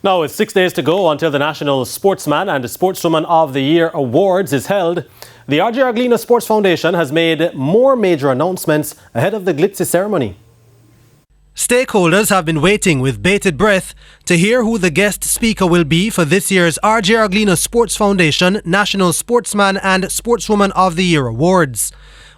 Now, with 6 days to go until the National Sportsman and Sportswoman of the Year Awards is held, the RJRGleaner Sports Foundation has made more major announcements ahead of the glitzy ceremony. Stakeholders have been waiting with bated breath to hear who the guest speaker will be for this year's RJRGleaner Sports Foundation National Sportsman and Sportswoman of the Year Awards.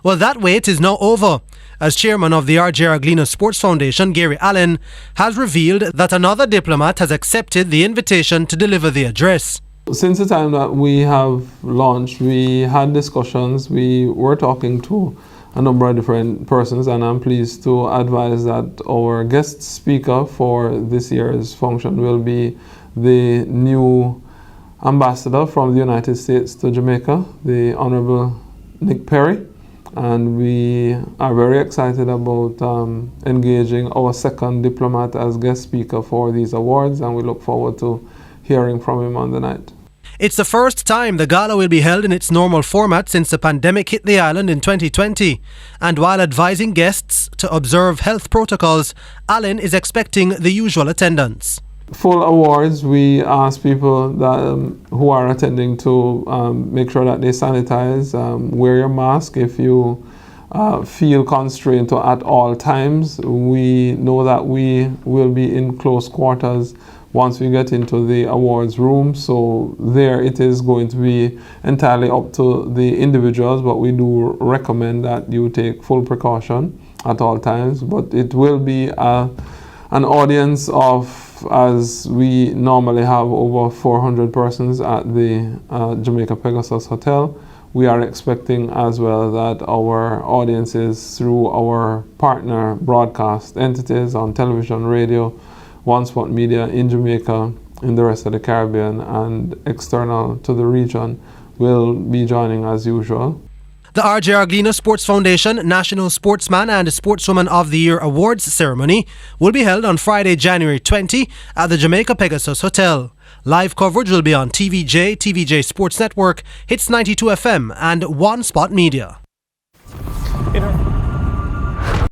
Well, that wait is now over, as chairman of the RJRGleaner Sports Foundation, Gary Allen, has revealed that another diplomat has accepted the invitation to deliver the address. Since the time that we have launched, we had discussions, we were talking to a number of different persons, and I'm pleased to advise that our guest speaker for this year's function will be the new ambassador from the United States to Jamaica, the Honorable Nick Perry. And we are very excited about engaging our second diplomat as guest speaker for these awards, and we look forward to hearing from him on the night. It's the first time the gala will be held in its normal format since the pandemic hit the island in 2020. And while advising guests to observe health protocols, Allen is expecting the usual attendance. Full awards, we ask people that, who are attending to make sure that they sanitize, wear your mask if you feel constrained to at all times. We know that we will be in close quarters once we get into the awards room, so there it is going to be entirely up to the individuals, but we do recommend that you take full precaution at all times. But it will be an audience of, as we normally have, over 400 persons at the Jamaica Pegasus Hotel. We are expecting as well that our audiences through our partner broadcast entities on television, radio, One Spot Media in Jamaica, in the rest of the Caribbean, and external to the region will be joining as usual. The RJRGleaner Sports Foundation National Sportsman and Sportswoman of the Year Awards ceremony will be held on Friday, January 20 at the Jamaica Pegasus Hotel. Live coverage will be on TVJ, TVJ Sports Network, Hits 92 FM and One Spot Media.